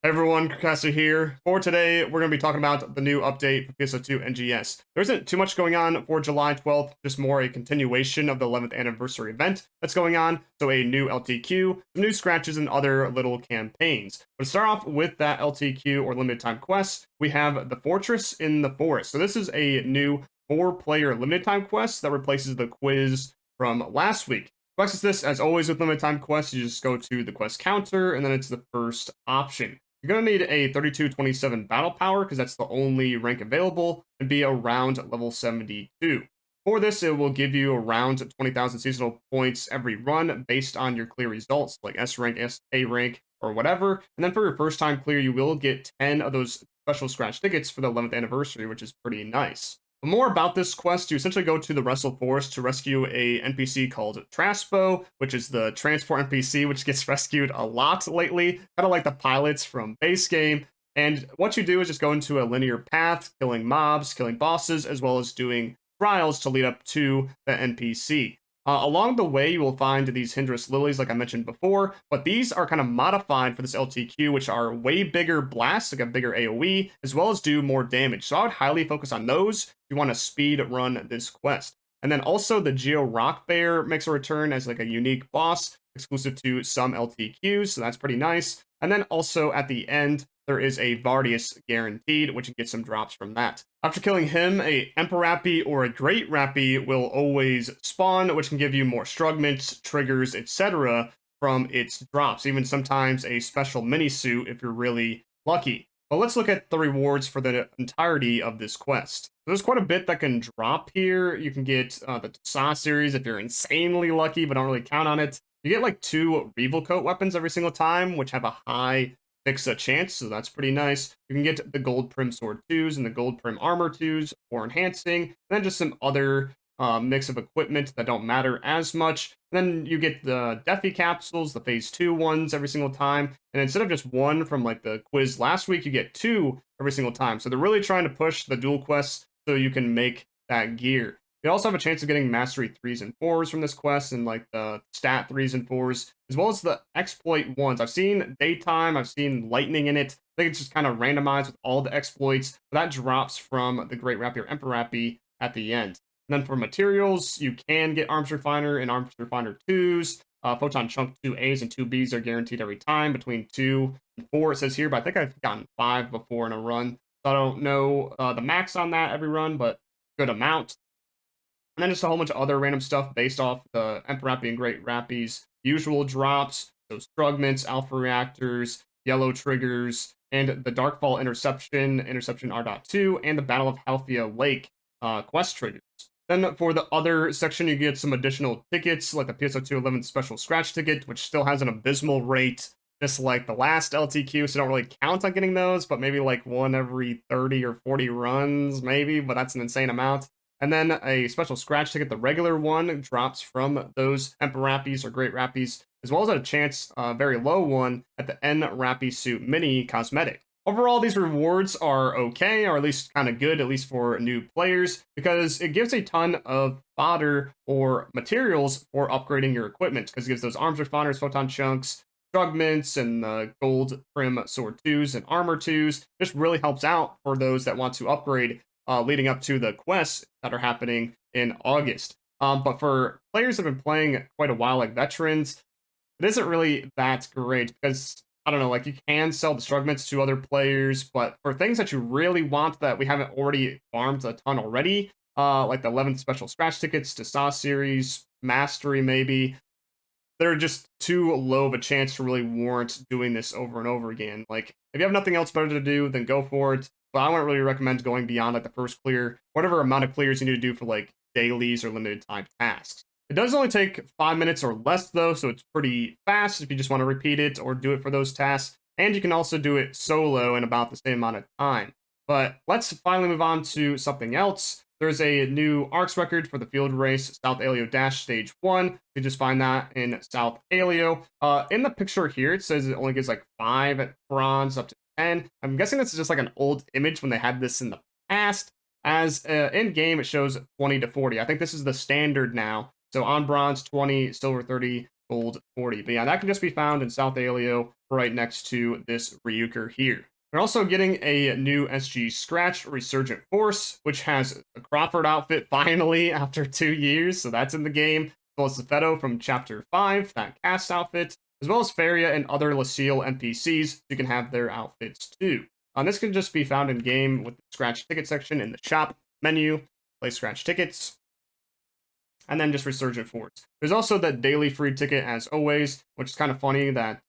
Hey everyone, Professor here. For today, we're going to be talking about the new update for PSO2 NGS. There isn't too much going on for July 12th, just more a continuation of the 11th anniversary event that's going on. So a new LTQ, some new scratches, and other little campaigns. But to start off with that LTQ or limited time quest, we have the Fortress in the Forest. So this is a new 4-player limited time quest that replaces the quiz from last week. To access this, as always with limited time quests, you just go to the quest counter, and then it's the first option. You're going to need a 3227 battle power because that's the only rank available and be around level 72. For this, it will give you around 20,000 seasonal points every run based on your clear results, like S rank, A rank, or whatever. And then for your first time clear, you will get 10 of those special scratch tickets for the 11th anniversary, which is pretty nice. But more about this quest, you essentially go to the Russell Forest to rescue a NPC called Traspo, which is the transport NPC, which gets rescued a lot lately, kind of like the pilots from base game. And what you do is just go into a linear path, killing mobs, killing bosses, as well as doing trials to lead up to the NPC. Along the way, you will find these Hindress Lilies, like I mentioned before, but these are kind of modified for this LTQ, which are way bigger blasts, like a bigger AoE, as well as do more damage. So I would highly focus on those if you want to speed run this quest. And then also the Geo Rock Bear makes a return as like a unique boss, exclusive to some LTQs, so that's pretty nice. And then also at the end, there is a Vardius guaranteed, which you get some drops from that. After killing him, a Emperor Rappy or a Great Rappy will always spawn, which can give you more strugments, triggers, etc. from its drops, even sometimes a special mini suit if you're really lucky. But let's look at the rewards for the entirety of this quest. There's quite a bit that can drop here. You can get the SA series if you're insanely lucky, but don't really count on it. You get like 2 Revel Coat weapons every single time, which have a high fix a chance, so that's pretty nice. You can get the Gold Prim Sword 2s and the Gold Prim Armor 2s for enhancing, and then just some other mix of equipment that don't matter as much. And then you get the Defi capsules, the Phase 2 ones every single time, and instead of just 1 from like the quiz last week, you get 2 every single time. So they're really trying to push the dual quests so you can make that gear. You also have a chance of getting Mastery 3s and 4s from this quest, and like the Stat 3s and 4s, as well as the Exploit 1s. I've seen Daytime, I've seen Lightning in it. I think it's just kind of randomized with all the exploits, but that drops from the Great Rappy or Emperor Rappy at the end. And then for materials, you can get Arms Refiner and Arms Refiner 2s. Photon Chunk 2As and 2Bs are guaranteed every time, between 2 and 4 it says here, but I think I've gotten 5 before in a run. So I don't know the max on that every run, but good amount. And then just a whole bunch of other random stuff based off the Emperor Rappy and Great Rappy's usual drops. So Strugments, Alpha Reactors, Yellow Triggers, and the Darkfall Interception R.2, and the Battle of Halphia Lake quest triggers. Then for the other section, you get some additional tickets, like the PSO2 11th Special Scratch ticket, which still has an abysmal rate, just like the last LTQ, so don't really count on getting those, but maybe like 1 every 30 or 40 runs, maybe, but that's an insane amount. And then a special scratch ticket, the regular one, drops from those Emperor Rappies or Great Rappies, as well as a chance, very low one, at the N Rappy Suit Mini cosmetic. Overall, these rewards are okay, or at least kind of good, at least for new players, because it gives a ton of fodder or materials for upgrading your equipment, because it gives those Arms Refiners, Photon Chunks, Strugments, and the Gold Prim Sword 2s and Armor 2s. This really helps out for those that want to upgrade leading up to the quests that are happening in August. But for players that have been playing quite a while, like veterans, it isn't really that great because, I don't know, like you can sell the Strugments to other players, but for things that you really want that we haven't already farmed a ton already, like the 11th Special Scratch tickets to SAW series, Mastery maybe, they're just too low of a chance to really warrant doing this over and over again. Like, if you have nothing else better to do, then go for it. But I wouldn't really recommend going beyond like the first clear, whatever amount of clears you need to do for like dailies or limited time tasks. It does only take 5 minutes or less though, so it's pretty fast if you just want to repeat it or do it for those tasks. And you can also do it solo in about the same amount of time. But let's finally move on to something else. There's a new ARKS record for the field race, South Alio Dash Stage 1. You just find that in South Alio. In the picture here, it says it only gives like 5 at bronze up to 10. I'm guessing this is just like an old image when they had this in the past. As in game, it shows 20 to 40. I think this is the standard now. So on bronze, 20, silver 30, gold 40. But yeah, that can just be found in South Alio right next to this Ryuker here. We're also getting a new SG Scratch Resurgent Force, which has the Crawford outfit finally after 2 years, so that's in the game, as well as the Feto from Chapter 5, that cast outfit, as well as Faria and other Lucille NPCs, so you can have their outfits too. This can just be found in game with the Scratch Ticket section in the shop menu, play Scratch Tickets, and then just Resurgent Force. There's also the daily free ticket as always, which is kind of funny that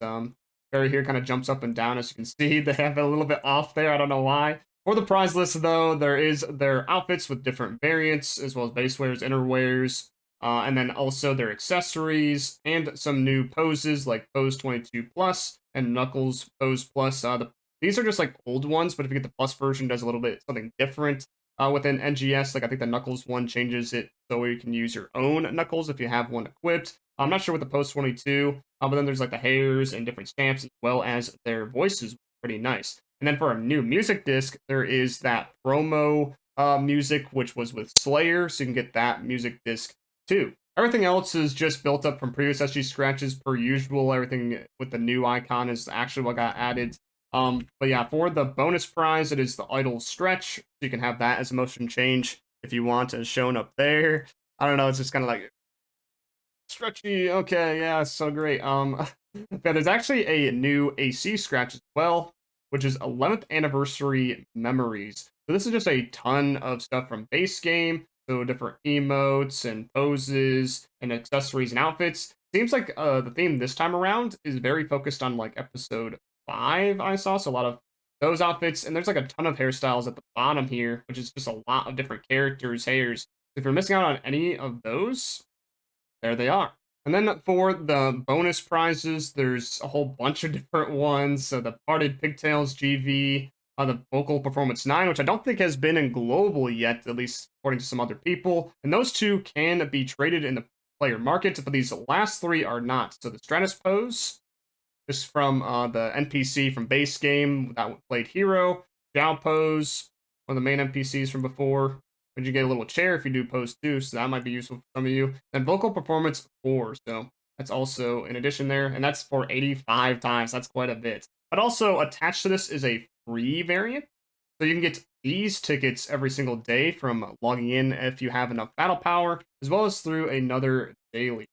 Barry here kind of jumps up and down. As you can see, they have it a little bit off there. I don't know why. For the prize list, though, there is their outfits with different variants, as well as base wears, inner wears, and then also their accessories, and some new poses like Pose 22 Plus and Knuckles Pose Plus. These are just like old ones, but if you get the Plus version, does a little bit something different. Within NGS, like I think the Knuckles one changes it so you can use your own Knuckles if you have one equipped. I'm not sure with the Post 22, but then there's like the hairs and different stamps as well as their voices. Pretty nice. And then for a new music disc, there is that promo music, which was with Slayer, so you can get that music disc too. Everything else is just built up from previous SG scratches per usual. Everything with the new icon is actually what got added. But yeah, for the bonus prize, it is the idle stretch. So you can have that as a motion change if you want, as shown up there. I don't know, it's just kind of like stretchy. Okay, yeah, so great. But there's actually a new AC scratch as well, which is 11th Anniversary Memories. So this is just a ton of stuff from base game, so different emotes and poses and accessories and outfits. Seems like the theme this time around is very focused on like episode 5 I saw, so a lot of those outfits, and there's like a ton of hairstyles at the bottom here, which is just a lot of different characters' hairs. If you're missing out on any of those, there they are. And then for the bonus prizes, there's a whole bunch of different ones. So the Parted Pigtails GV, the Vocal Performance 9, which I don't think has been in global yet, at least according to some other people. And those two can be traded in the player market, but these last 3 are not. So the Stratus Pose, this from the NPC from base game that played Hero. Zhao Pose, one of the main NPCs from before. And you get a little chair if you do Pose 2, so that might be useful for some of you. Then Vocal Performance 4, so that's also in addition there, and that's for 85 times. That's quite a bit. But also attached to this is a free variant. So you can get these tickets every single day from logging in if you have enough battle power, as well as through another daily,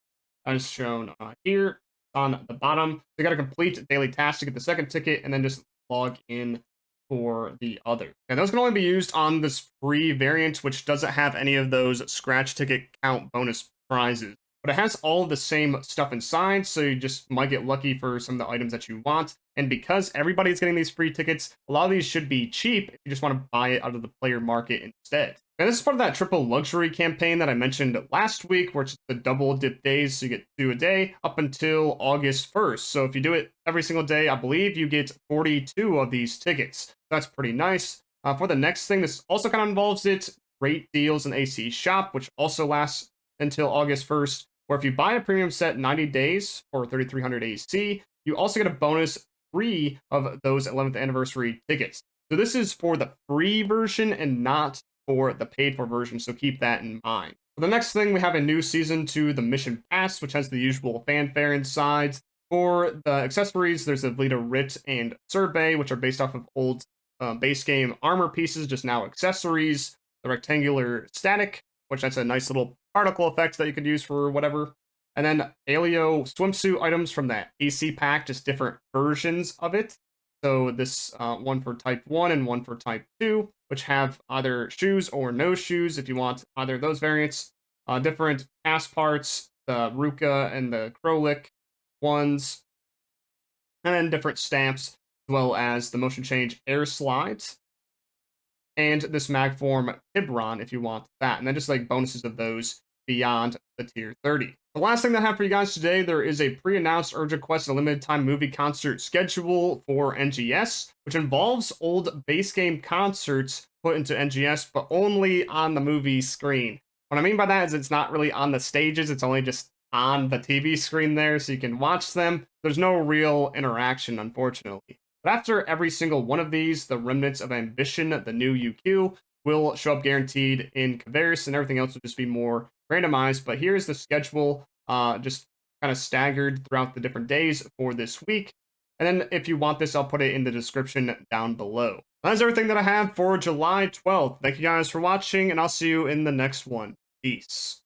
as shown here on the bottom. You got to complete daily task to get the second ticket, and then just log in for the other. And those can only be used on this free variant, which doesn't have any of those scratch ticket count bonus prizes. But it has all of the same stuff inside, so you just might get lucky for some of the items that you want. And because everybody's getting these free tickets, a lot of these should be cheap if you just want to buy it out of the player market instead. And this is part of that triple luxury campaign that I mentioned last week, where it's the double dip days, so you get 2 a day up until August 1st. So if you do it every single day, I believe you get 42 of these tickets. That's pretty nice. For the next thing, this also kind of involves it, great deals in AC Shop, which also lasts until August 1st, where if you buy a premium set 90 days for 3300 AC, you also get a bonus free of those 11th anniversary tickets. So this is for the free version and not for the paid for version, so keep that in mind. For the next thing, we have a new season to the Mission Pass, which has the usual fanfare inside. For the accessories, there's a Vlita Rit and Survey, which are based off of old base game armor pieces, just now accessories. The rectangular static, which that's a nice little particle effect that you could use for whatever. And then Alio swimsuit items from that AC pack, just different versions of it. So this one for Type 1 and one for Type 2, which have either shoes or no shoes if you want either of those variants. Different cast parts, the Ruka and the Krolik ones. And then different stamps, as well as the motion change air slides. And this Magform Tibron if you want that. And then just like bonuses of those beyond the tier 30. The last thing that I have for you guys today, there is a pre-announced Urgent Quest and a limited time movie concert schedule for NGS, which involves old base game concerts put into NGS, but only on the movie screen. What I mean by that is it's not really on the stages, it's only just on the TV screen there, so you can watch them. There's no real interaction, unfortunately. But after every single one of these, the Remnants of Ambition, the new UQ, will show up guaranteed in Caveris, and everything else will just be more randomized. But here's the schedule, just kind kind of staggered throughout the different days for this week. And then if you want this, I'll put it in the description down below. That's everything that I have for July 12th. Thank you guys for watching, and I'll see you in the next one. Peace.